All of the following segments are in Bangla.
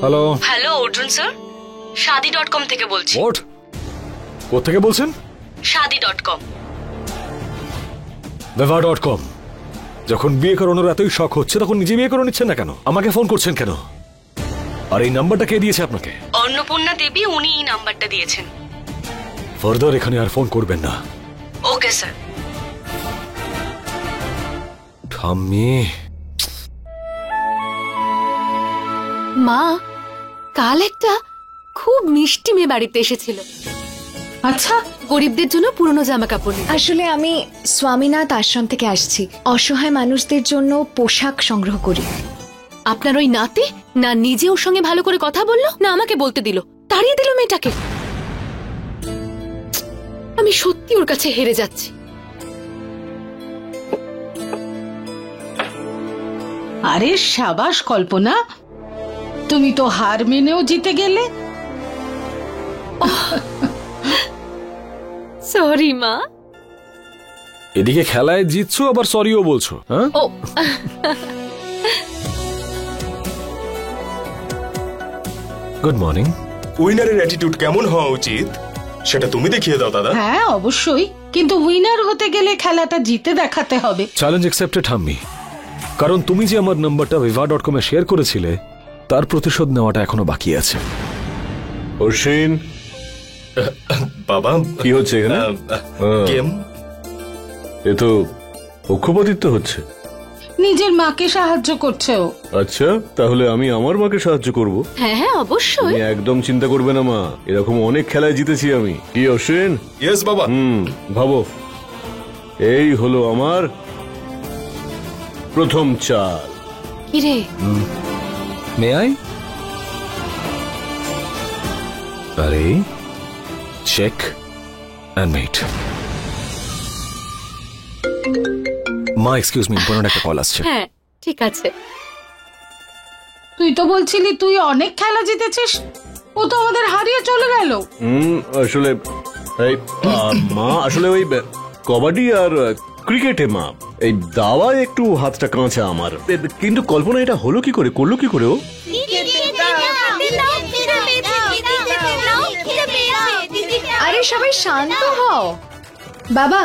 হ্যালো হ্যালো অর্জুন স্যার, শাদি.com থেকে বলছি। হোয়াট? কোত্থেকে বলছেন? শাদি.com। viva.com। যখন বিয়ে করানোর এতই শখ হচ্ছে তখন নিজে বিয়ে করে নিচ্ছেন না কেন? আমাকে ফোন করছেন কেন? আর এই নাম্বারটা কে দিয়েছে আপনাকে? অন্নপূর্ণা দেবী, উনি এই নাম্বারটা দিয়েছেন। ফার্দার এখানে আর ফোন করবেন না। Okay sir. ঠাম্মি, মা, কাল একটা খুব মিষ্টি মেয়ে বাড়িতে এসেছিল। আচ্ছা, গরিবদের জন্য পুরনো জামা কাপড় নিতে। আসলে আমি স্বামীনাথ আশ্রম থেকে আসছি। অসহায় মানুষদের জন্য পোশাক সংগ্রহ করি। আপনার ওই নাতি না নিজে ওর সঙ্গে ভালো করে কথা বললো, না আমাকে বলতে দিল, তাড়িয়ে দিল মেয়েটাকে। আমি সত্যি ওর কাছে হেরে যাচ্ছি। আরে সাবাস কল্পনা, তুমি তো হার মেনেও জিতে গেলে। সরি মা। এদিকে খেলায় জিতছো আবার সরিও বলছো, হ্যাঁ? ও গুড মর্নিং। উইনারের অ্যাটিটিউড কেমন হওয়া উচিত সেটা তুমি দেখিয়ে দাও দাদা। হ্যাঁ অবশ্যই, কিন্তু উইনার হতে গেলে খেলাটা জিতে দেখাতে হবে। চ্যালেঞ্জ অ্যাকসেপ্টেড ঠাম্মি। কারণ তুমি যে আমার নাম্বারটা viva.com এ শেয়ার করেছিলে তার প্রতিশোধ নেওয়াটা এখনো বাকি আছে। অশ্বিন, বাবা কি হচ্ছে এখানে? গেম। এ তো পক্ষপাতিত্ব হচ্ছে। নিজের মাকে সাহায্য করছে ও। আচ্ছা, তাহলে আমি আমার মাকে সাহায্য করব। হ্যাঁ হ্যাঁ অবশ্যই। তুমি একদম চিন্তা করবে না মা, এরকম অনেক খেলায় জিতেছি আমি। কি অশ্বিন? ইয়েস বাবা। ভাবো, এই হলো আমার প্রথম চাল। কিরে, মে আই? আরে চেক অ্যান্ড মেট। মা এক্সকিউজ মি, ইম্পর্টেন্ট একটা কল আসছে। হ্যাঁ ঠিক আছে। তুই তো বলছিলি তুই অনেক খেলা জিতেছিস, ও তো আমাদের হারিয়ে চলে গেল। আসলে এই মা, আসলে ওই কবাডি আর ক্রিকেটে মা এই দাওয়ায় একটু হাতটা কাঁচা আমার। কিন্তু কল্পনা এটা হলো কি করে, করলো কি করে ও? আরে সবাই শান্ত হও। বাবা,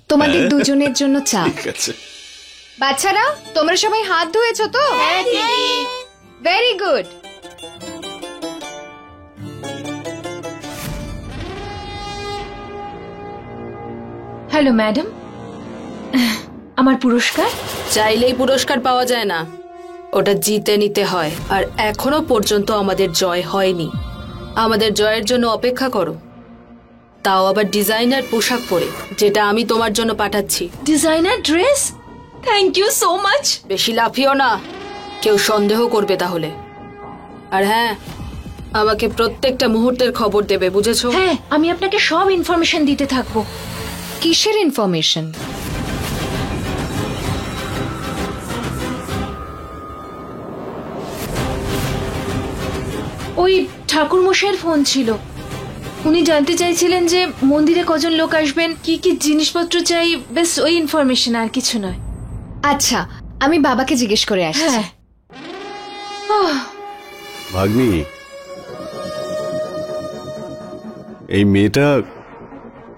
তোমাদের দুজনের জন্য চা। ঠিক আছে। বাচ্চারা, তোমরা সবাই হাত ধুয়েছো তো? Very good. হ্যালো ম্যাডাম, আমার পুরস্কার? চাইলেই পুরস্কার পাওয়া যায় না, ওটা জিতে নিতে হয়। আর এখনো পর্যন্ত আমাদের জয় হয়নি। আমাদের জয়ের জন্য অপেক্ষা করো, তাও আবার ডিজাইনার পোশাক পরে, যেটা আমি তোমার জন্য পাঠাচ্ছি। Designer dress? Thank you so much. বেশি লাফিও না, কেউ সন্দেহ করবে তাহলে। আর হ্যাঁ, আমাকে প্রত্যেকটা মুহূর্তের খবর দেবে, বুঝেছো? হ্যাঁ, আমি আপনাকে সব ইনফরমেশন দিতে থাকবো। কিসের ইনফরমেশন? ওই ঠাকুর মশাইয়ের ফোন ছিল, উনি জানতে চাইছিলেন যে মন্দিরে কজন লোক আসবেন, কি কি জিনিসপত্র চাই, বেশ ওই ইনফরমেশন, আর কিছু নয়। আচ্ছা, আমি বাবাকে জিজ্ঞেস করে আসছি। হ্যাঁ। ভাগ্নি, এই মেয়েটা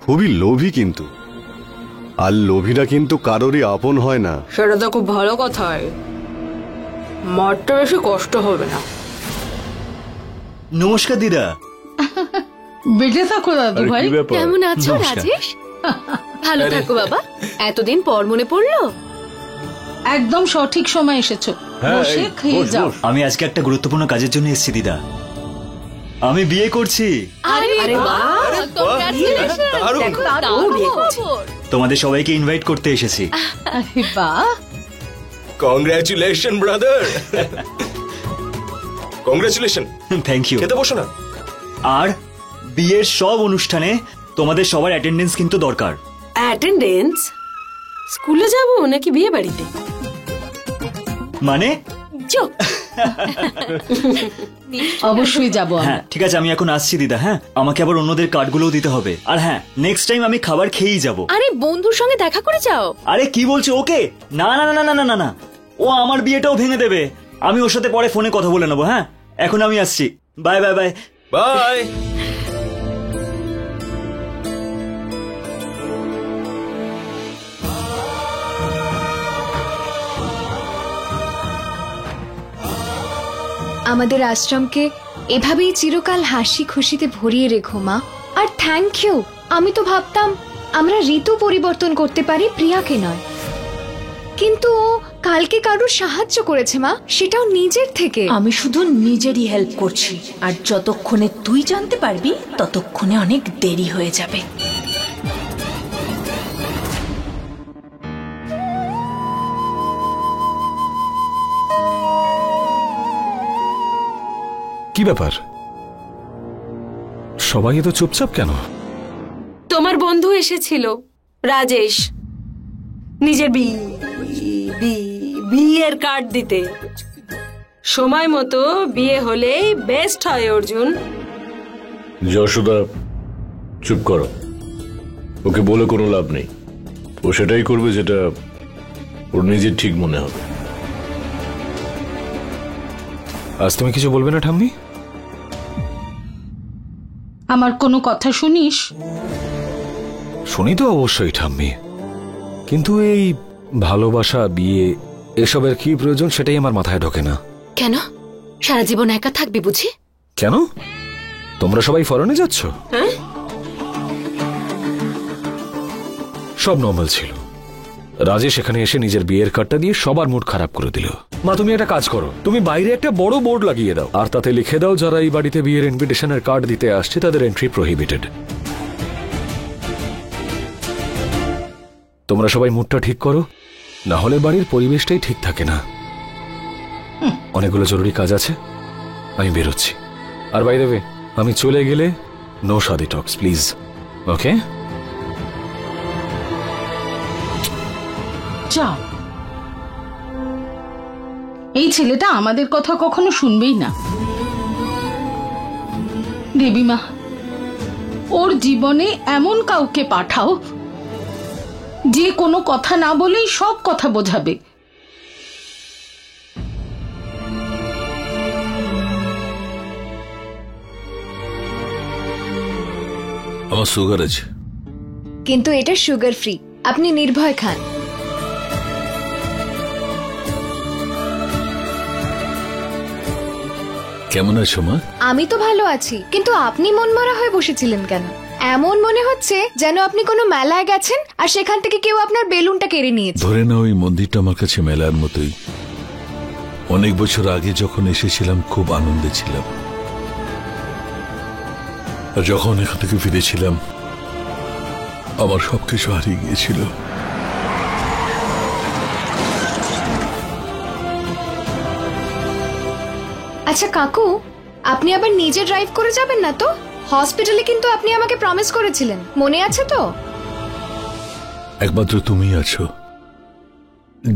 খুবই লোভী, কিন্তু আর লোভীরা কিন্তু কারোরই আপন হয় না। সেটা তো খুব ভালো কথা। মারতে বেশি কষ্ট হবে না। নমস্কার দিদা। বেঁচে থাকো দাদু আরে ভাই। কি ব্যাপার? কেমন আছো নমস্কার। রাজেশ? ভালো থাকো বাবা। এতদিন পর মনে পড়লো। একদম সঠিক সময় এসেছো, হ্যাঁ, বসে এই, খেয়ে বস, যাও। বস। আমি আজকে একটা গুরুত্বপূর্ণ কাজের জন্য এসেছি দিদা। আমি বিয়ে করছি। আরে বাহ, congratulations! দারুণ। দেখো, দারুণ খবর। তোমাদের সবাইকে ইনভাইট করতে এসেছি। আরে বাহ, congratulation brother. Congratulation. Thank you. খেতে বসো না। আর বিয়ের সব অনুষ্ঠানে তোমাদের সবার অ্যাটেন্ডেন্স কিন্তু দরকার। অ্যাটেন্ডেন্স? স্কুলে যাব নাকি বিয়ে বাড়িতে? মানে? অবশ্যই যাবো আমরা। হ্যাঁ ঠিক আছে, আমি এখন আসছি দিদা। হ্যাঁ, আমাকে আবার অন্যদের কার্ডগুলোও দিতে হবে। আর হ্যাঁ, নেক্সট টাইম আমি খাবার খেয়েই যাব। আরে বন্ধুর সঙ্গে দেখা করে যাও। আরে কি বলছো? ওকে, না না না না না না না, ও আমার বিয়েটাও ভেঙে দেবে। আমি ওর সাথে পরে ফোনে কথা বলে নেবো। হ্যাঁ, এখন আমি আসছি, বাই বাই বাই। বাই। আমাদের আশ্রমকে এভাবেই চিরকাল হাসি খুশিতে ভরিয়ে রেখো মা। আর থ্যাংক ইউ, আমি তো ভাবতাম আমরা ঋতু পরিবর্তন করতে পারি, প্রিয়াকে নয়। কিন্তু ও কালকে কারোর সাহায্য করেছে মা, সেটাও নিজের থেকে। আমি শুধু নিজেরই হেল্প করছি, আর যতক্ষণে তুই জানতে পারবি ততক্ষণে অনেক দেরি হয়ে যাবে। কি ব্যাপার, সবাই এত চুপচাপ কেন? তোমার বন্ধু এসেছিল রাজেশ, নিজের বিয়ের কার্ড দিতে। সময় মতো বিয়ে হলেই বেস্ট হয় অর্জুন। যশোদা চুপ করো, ওকে বলে কোনো লাভ নেই। ও সেটাই করবে যেটা ওর নিজের ঠিক মনে হবে। আজ তুমি কিছু বলবে না ঠাম্মি? আমার কোনো কথা শুনিস? শুনি তো অবশ্যই ঠাম্মি, কিন্তু এই ভালোবাসা, বিয়ে, এসবের কি প্রয়োজন সেটাই আমার মাথায় ঢোকে না। কেন সারা জীবন একা থাকবি বুঝি? কেন, তোমরা সবাই ফরেনে যাচ্ছ? সব নর্মাল ছিল। রাজেশ এখানে এসে নিজের বিয়ের কার্ডটা দিয়ে সবার মুড খারাপ করে দিল। মা তুমি একটা কাজ করো, তুমি বাইরে একটা বড় বোর্ড লাগিয়ে দাও, আর তাতে লিখে দাও যারা এই বাড়িতে বিয়ের ইনভিটেশনের কার্ড দিতে আসছে তাদের এন্ট্রি প্রহিবিটেড। তোমরা সবাই মুডটা ঠিক করো, না হলে বাড়ির পরিবেশটাই ঠিক থাকে না। অনেকগুলো জরুরি কাজ আছে, আমি বেরোচ্ছি। আর বাই দ্য ওয়ে, আমি চলে গেলে নো শাদি টক্স প্লিজ, ওকে? যা, এই ছেলেটা আমাদের কথা কখনো শুনবেই না। দেবীমা, ওর জীবনে এমন কাউকে পাঠাও যে কোনো কথা না বলেই সব কথা বোঝাবে। আমার সুগার আছে, কিন্তু এটা সুগার ফ্রি, আপনি নির্ভয় খান। কেমন আছো মা? আমি তো ভালো আছি, কিন্তু আপনি মনমরা হয়ে বসেছিলেন কেন? এমন মনে হচ্ছে যেন আপনি কোনো মেলায় গেছেন আর সেখান থেকে কেউ আপনার বেলুনটা কেড়ে নিয়েছে। ধরে না, ওই মন্দিরটা আমার কাছে মেলার মতোই। অনেক বছর আগে যখন এসেছিলাম খুব আনন্দে ছিলাম, আর যখন এখান থেকে ফিরেছিলাম আমার সবকিছু হারিয়ে গিয়েছিল। আচ্ছা কাকু, আপনি আবার নিজে ড্রাইভ করে যাবেন না তো? হসপিটালে কিন্তু আপনি আমাকে প্রমিস করেছিলেন, মনে আছে তো? একমাত্র তুমি আছো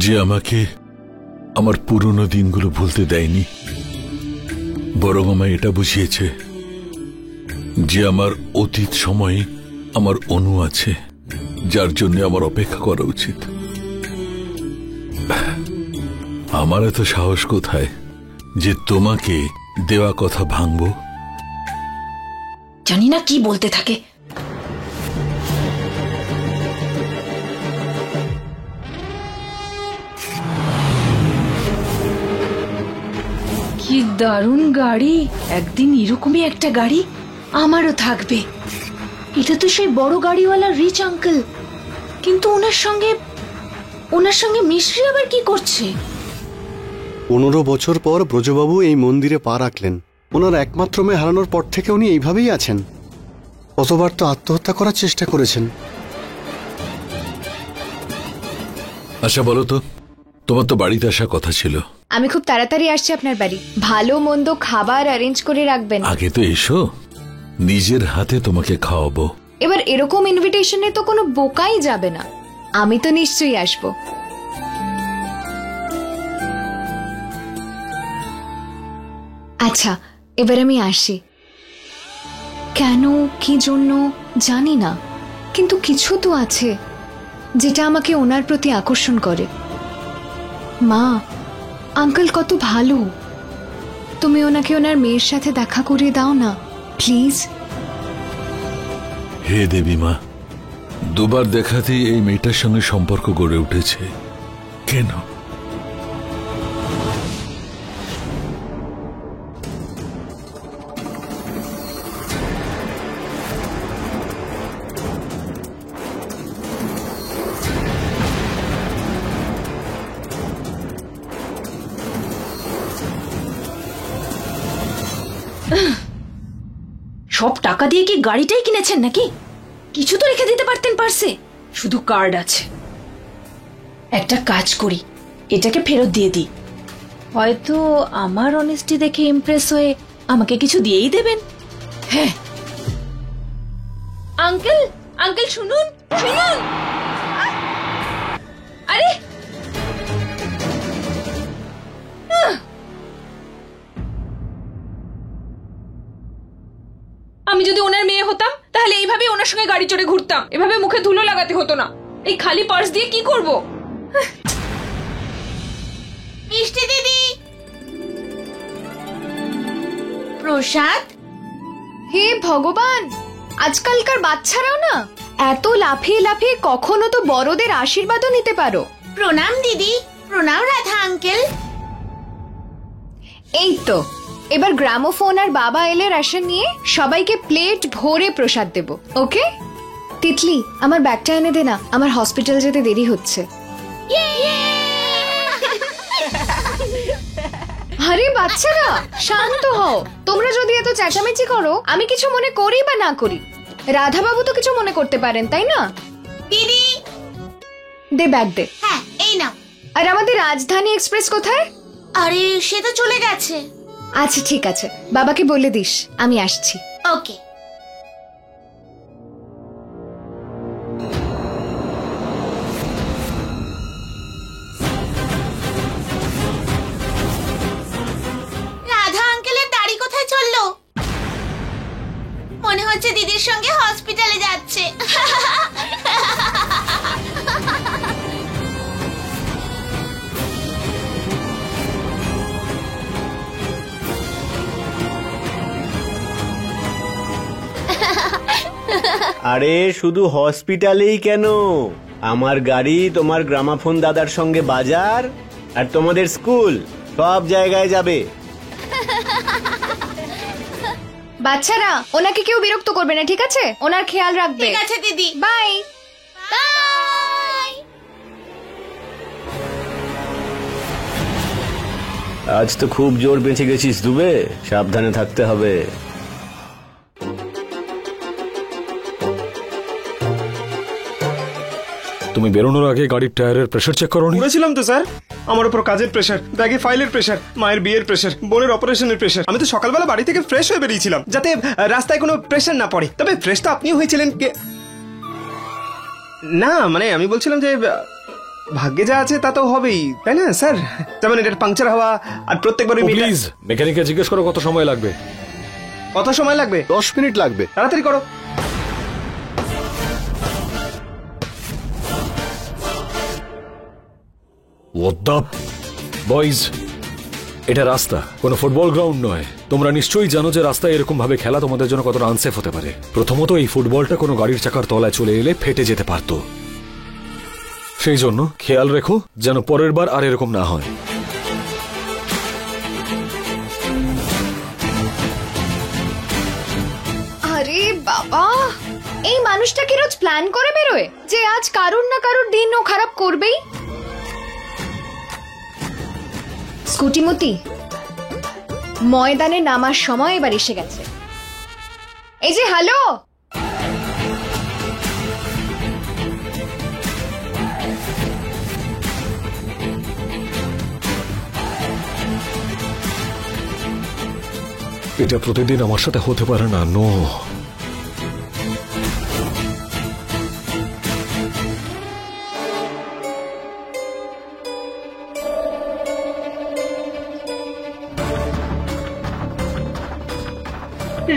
যে আমাকে আমার পুরনো দিনগুলো ভুলতে দেয়নি, বরং আমায় এটা বুঝিয়েছে যে আমার অতীত সময়ে আমার অনু আছে, যার জন্য আমার অপেক্ষা করা উচিত। আমার এত সাহস কোথায় যে তোমাকে দেওয়া কথা ভাঙবো? জানি না কি বলতে থাকে। কি দারুণ গাড়ি, একদিন এরকমই একটা গাড়ি আমারও থাকবে। এটা তো সেই বড় গাড়িওয়ালা রিচ আঙ্কেল, কিন্তু ওনার সঙ্গে মিশ্রি আবার কি করছে? 15 বছর পর ব্রজবাবু এই মন্দিরে পা রাখলেন। ওনার একমাত্র মেয়ে হারানোর পর থেকে উনি এইভাবেই আছেন। কতবার তো আত্মহত্যা করার চেষ্টা করেছেন। আচ্ছা বলো তো, তোমার তো বাড়িতে আসার কথা ছিল। আমি খুব তাড়াতাড়ি আসছি আপনার বাড়ি, ভালো মন্দ খাবার অ্যারেঞ্জ করে রাখবেন। আগে তো এসো, নিজের হাতে তোমাকে খাওয়াবো। এবার এরকম ইনভিটেশনে তো কোনো বোকাই যাবে না, আমি তো নিশ্চয়ই আসবো। আচ্ছা এবার আমি আসি। কেন কি জন্য জানি না, কিন্তু কিছু তো আছে যেটা আমাকে ওনার প্রতি আকর্ষণ করে। মা, আঙ্কেল কত ভালো, তুমি ওনাকে ওনার মেয়ের সাথে দেখা করিয়ে দাও না প্লিজ। হে দেবী মা, দুবার দেখাতেই এই মেয়েটার সঙ্গে সম্পর্ক গড়ে উঠেছে, কেন? সব টাকা দিয়ে কি গাড়িটাই কিনেছেন নাকি? কিছু তো রেখে দিতে পারতেন পার্সে, শুধু কার্ড আছে। একটা কাজ করি, এটাকে ফেরত দিয়ে দিই, হয়তো আমার অনেস্টি দেখে ইমপ্রেস হয়ে আমাকে কিছু দিয়েই দেবেন। হ্যাঁ আঙ্কেল, আঙ্কেল শুনুন শুনুন, আরে আমি যদি ওনার মেয়ে হতাম তাহলে এইভাবে ওনার সঙ্গে গাড়ি চড়ে ঘুরতাম, এভাবে মুখে ধুলো লাগাতে হতো না। এই খালি পার্স দিয়ে কি করব? মিষ্টি দিদি, প্রসাদ। হে ভগবান, আজকালকার বাচ্চারাও না এত লাফিয়ে লাফিয়ে কখনো তো বড়দের আশীর্বাদও নিতে পারো। প্রণাম দিদি। প্রণাম রাধা আঙ্কেল। এই তো এবার গ্রামোফোন আর বাবা এলে রেশন নিয়ে সবাইকে প্লেট ভরে প্রসাদ দেব। ওকে তিতলি, আমার ব্যাগটা এনে দে না, আমার হসপিটাল যেতে দেরি হচ্ছে। আরে বাচ্চারা শান্ত হও, তোমরা যদি এত চেঁচামেচি করো আমি কিছু মনে করি বা না করি, রাধা বাবু তো কিছু মনে করতে পারেন তাই না? দিদি দে ব্যাগ দে। হ্যাঁ এই নাও। আর আমাদের রাজধানী এক্সপ্রেস কোথায়? আরে সে তো চলে গেছে। আচ্ছা ঠিক আছে, বাবাকে বলে দিস আমি আসছি। ওকে। রাধা আঙ্কেলের দাড়ি কোথায় চললো? মনে হচ্ছে দিদির সঙ্গে হসপিটালে যাচ্ছে। আরে শুধু হসপিটালেই কেন, আমার গাড়ি, তোমার গ্রামাফোন দাদার সঙ্গে বাজার, আর তোমাদের স্কুল, সব জায়গায় যাবে। বাচ্চারা ওনাকে কেউ বিরক্ত করবে না, ঠিক আছে? ওনার খেয়াল রাখবে। ঠিক আছে দিদি। Bye bye. আজ তো খুব জোর বেঁচে গেছিস দুবে, সাবধানে থাকতে হবে। তুমি বেরোনোর আগে গাড়ির টায়ারের প্রেসার চেক করো নি? করেছিলাম তো স্যার, আমার উপর কাজের প্রেশার, ব্যাগে ফাইলের প্রেশার, মায়ের বিয়ের প্রেশার, বোনের অপারেশনের প্রেশার। আমি তো সকালবেলা বাড়ি থেকে ফ্রেশ হয়ে বেরিয়েছিলাম যাতে রাস্তায় কোনো প্রেশার না পড়ে। তবে ফ্রেশ তো আপনিও হয়েছিলেন না, মানে আমি বলছিলাম যে ভাগ্যে যা আছে তা তো হবেই, তাই না স্যার? যেমন এটার পাংচার হওয়া, আর প্রত্যেকবার প্লিজ মেকানিককে জিজ্ঞেস করো কত সময় লাগবে। কত সময় লাগবে? 10 মিনিট লাগবে। তাড়াতাড়ি করো। বয়েজ, এটা রাস্তা, কোনো ফুটবল গ্রাউন্ড নয়। তোমরা নিশ্চয়ই জানো যে রাস্তায় এরকম ভাবে খেলা তোমাদের জন্য কতটা আনসেফ হতে পারে। প্রথমত এই ফুটবলটা কোনো গাড়ির চাকার তলায় চলে এলে ফেটে যেতে পারতো, সেই জন্য খেয়াল রেখো যেন পরের বার আর এরকম না হয়। আরে বাবা, এই মানুষটা কি রোজ প্ল্যান করে বেরোয় যে আজ কারুর না কারুর দিন ও খারাপ করবেই? স্কুটিমতি, ময়দানে নামার সময় এবার এসে গেছে। এই যে হ্যালো, এটা প্রতিদিন আমার সাথে হতে পারে না। নো,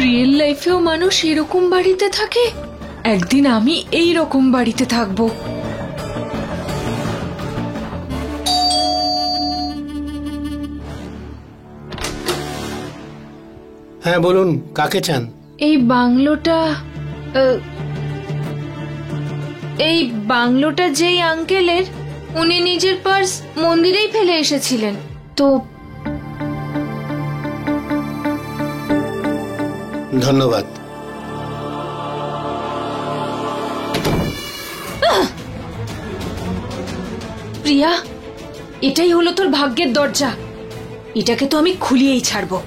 রিয়েল লাইফেও মানুষ এরকম বাড়িতে থাকে, একদিন আমি এই রকম বাড়িতে থাকবো। হ্যাঁ বলুন, কাকে চান? এই বাংলোটা যেই আঙ্কেলের, উনি নিজের পার্স মন্দিরেই ফেলে এসেছিলেন তো। ধন্যবাদ। প্রিয়া, এটাই হলো তোর ভাগ্যের দরজা। এটাকে তো আমি খুলিয়েই ছাড়বো।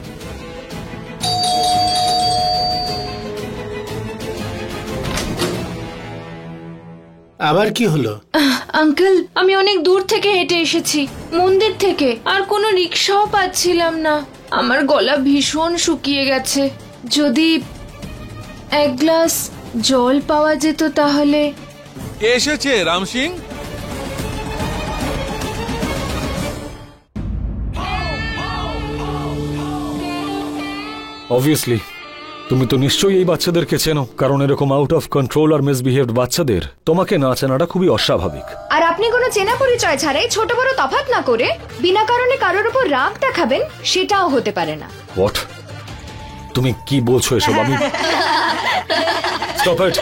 আবার কি হলো? আঙ্কেল, আমি অনেক দূর থেকে হেঁটে এসেছি, মন্দির থেকে, আর কোনো রিক্সাও পাচ্ছিলাম না। আমার গলা ভীষণ শুকিয়ে গেছে। যদি এক গ্লাস জল পাওয়া যেত তাহলে। কে এসেছে রাম সিং? অবভিয়াসলি তুমি তো নিশ্চয়ই এই বাচ্চাদেরকে চেনো, কারণ এরকম আউট অফ কন্ট্রোল আর মিসবিহেভড বাচ্চাদের তোমাকে না চেনাটা খুবই অস্বাভাবিক। আর আপনি কোনো চেনা পরিচয় ছাড়াই ছোট বড় তফাৎ না করে বিনা কারণে কারোর উপর রাগ দেখাবেন, সেটাও হতে পারে না। হোয়াট? তুমি কি বলছো এসব? আমি স্টপ ইট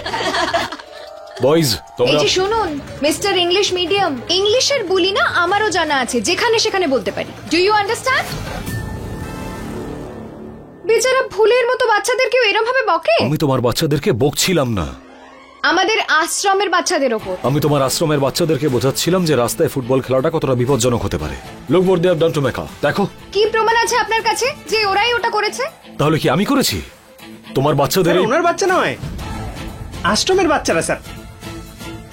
বয়েজ। এই তোমরা যে শুনুন মিস্টার ইংলিশ মিডিয়াম, ইংলিশের বুলি না আমারও জানা আছে, যেখানে সেখানে বলতে পারি। Do you understand? বেচারা ভুলের মতো বাচ্চাদেরকেও এরকম ভাবে বকে? আমি তোমার বাচ্চাদেরকে বকছিলাম না, আমাদের আশ্রমের বাচ্চাদের ওপর। আমি তোমার আশ্রমের বাচ্চাদেরকে বোঝাচ্ছিলাম যে রাস্তায় ফুটবল খেলাটা কতটা বিপজ্জনক হতে পারে। Look what they have done to Mecca. দেখো কি প্রমাণ আছে আপনার কাছে যে ওরাই ওটা করেছে? তাহলে কি আমি করেছি? তোমার বাচ্চাদের ওনার বাচ্চা নয়, আশ্রমের বাচ্চারা স্যার।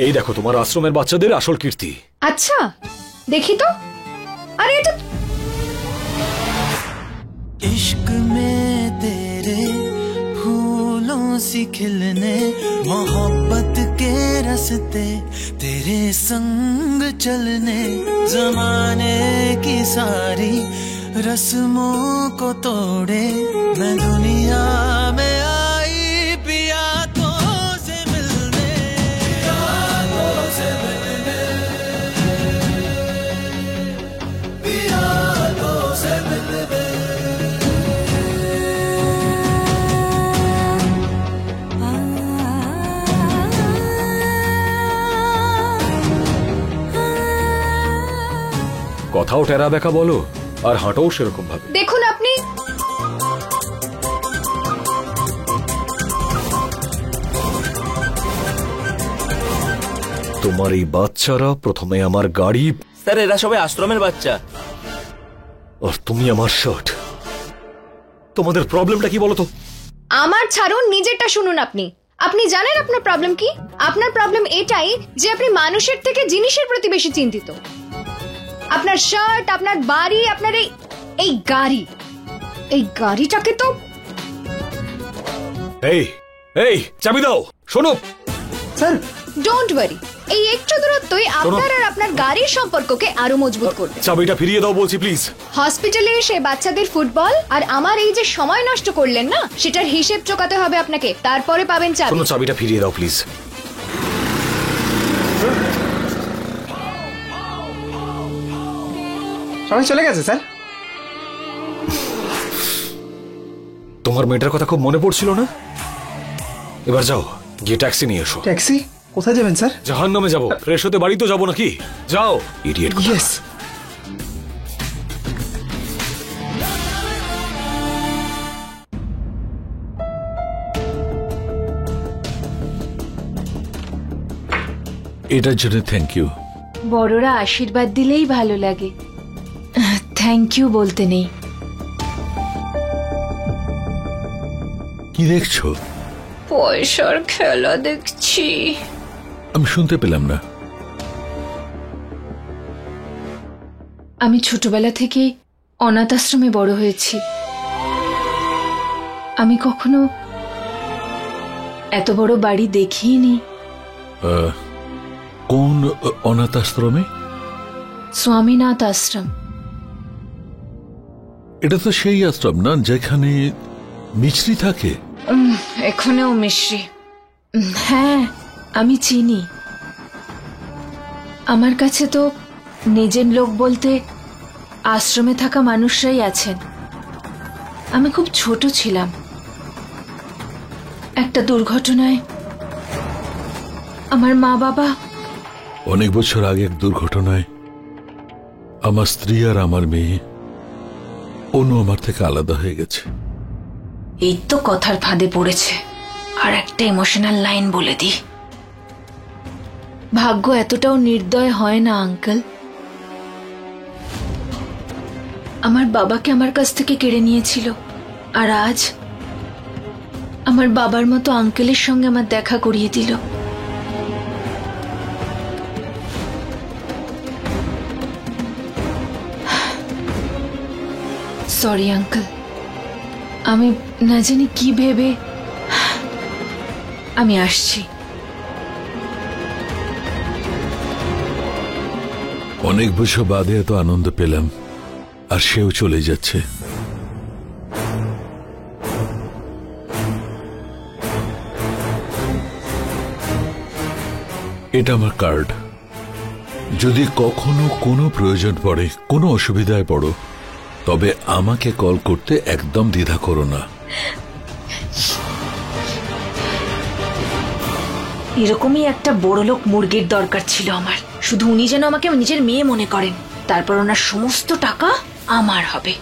এই দেখো তোমার আশ্রমের বাচ্চাদের আসল কীর্তি। আচ্ছা দেখি তো। আরে এটা इश्क में तेरे फूलों सी खिलने, मोहब्बत के रास्ते तेरे संग चलने, जमाने की सारी रस्मों को तोड़े मैं दुनिया में आई पिया तो से मिलने, पिया तो से मिलने, पिया तो से मिलने। কথাও টেরা বেকা বলো আর হাঁটাও সেরকম ভাবে। দেখুন আপনি তোমার এই বাচ্চারা প্রথমে আমার গাড়ি। স্যার এরা সবাই আশ্রমের বাচ্চা। আর তুমি আমার শার্ট। তোমাদের প্রবলেমটা কি বলো তো? আমার ছাড়ুন, নিজেরটা শুনুন। আপনি আপনি জানেন আপনার প্রবলেম কি? আপনার প্রবলেম এটাই যে আপনি মানুষের থেকে জিনিসের প্রতি বেশি চিন্তিত। আপনার শার্ট, আপনার বাড়ি, আপনার এই গাড়ি, এই গাড়িটাকে তো। এই এই চাবি দাও। শোনো স্যার, ডোন্ট ওয়ারি, এই একটু দূরত্বই আপনার আর আপনার গাড়ির সম্পর্ককে আরো মজবুত করবে। চাবিটা ফিরিয়ে দাও বলছি প্লিজ। হসপিটালে এসে বাচ্চাদের ফুটবল আর আমার এই যে সময় নষ্ট করলেন না, সেটার হিসেব চোকাতে হবে আপনাকে, তারপরে পাবেন চাবি। শোনো চাবিটা ফিরিয়ে দাও প্লিজ। সবাই চলে গেছে স্যার। তোমার মেয়েটার কথা খুব মনে পড়ছিল না? এবার যাও গিয়ে ট্যাক্সি নিয়ে এসো। ট্যাক্সি? কোথায় যাবেন স্যার? জাহান্নামে যাবো। ফ্রেশ হতে বাড়ি তো যাবো নাকি? যাও ইডিয়েট। ইয়েস। এটার জন্য থ্যাংক ইউ। বড়রা আশীর্বাদ দিলেই ভালো লাগে, থ্যাংক ইউ বলতে নেই। কি দেখছো? পয়সার খেলা দেখছি। আমি শুনতে পেলাম না। আমি ছোটবেলা থেকে অনাথ আশ্রমে বড় হয়েছি। আমি কখনো এত বড় বাড়ি দেখিনি। কোন অনাথ আশ্রমে? স্বামীনাথ আশ্রম। এটা তো সেই আশ্রম না যেখানে মিছরি থাকে? এখানেও মিশ্রি। হ্যাঁ আমি চিনি। আমার কাছে তো নিজের লোক বলতে আশ্রমে থাকা মানুষরাই আছেন। আমি খুব ছোট ছিলাম। একটা দুর্ঘটনায় আমার মা বাবা। অনেক বছর আগে এক দুর্ঘটনায় আমার স্ত্রী আর আমার মেয়ে অনু আমার থেকে আলাদা হয়ে গেছে। এই তো কথার ফাঁদে পড়েছে। আর একটা ইমোশনাল লাইন বলে দি, ভাগ্য এতটাও নির্দয় হয় না আঙ্কেল। আমার বাবাকে আমার কাছ থেকে কেড়ে নিয়েছিল, আর আজ আমার বাবার মতো আঙ্কেলের সঙ্গে আমার দেখা করিয়ে দিল। সরি আঙ্কেল, আমি না জানি কি ভেবে। আমি আসছি। অনেক বছর বাদে এত আনন্দ পেলাম, আর সেও চলে যাচ্ছে। এটা আমার কার্ড। যদি কখনো কোনো প্রয়োজন পড়ে, কোনো অসুবিধায় পড়ো, তবে আমাকে কল করতে একদম দ্বিধা করো না। এরকমই একটা বড়লোক মুরগির দরকার ছিল আমার। শুধু উনি যেন আমাকে নিজের মেয়ে মনে করেন, তারপর ওনার সমস্ত টাকা আমার হবে।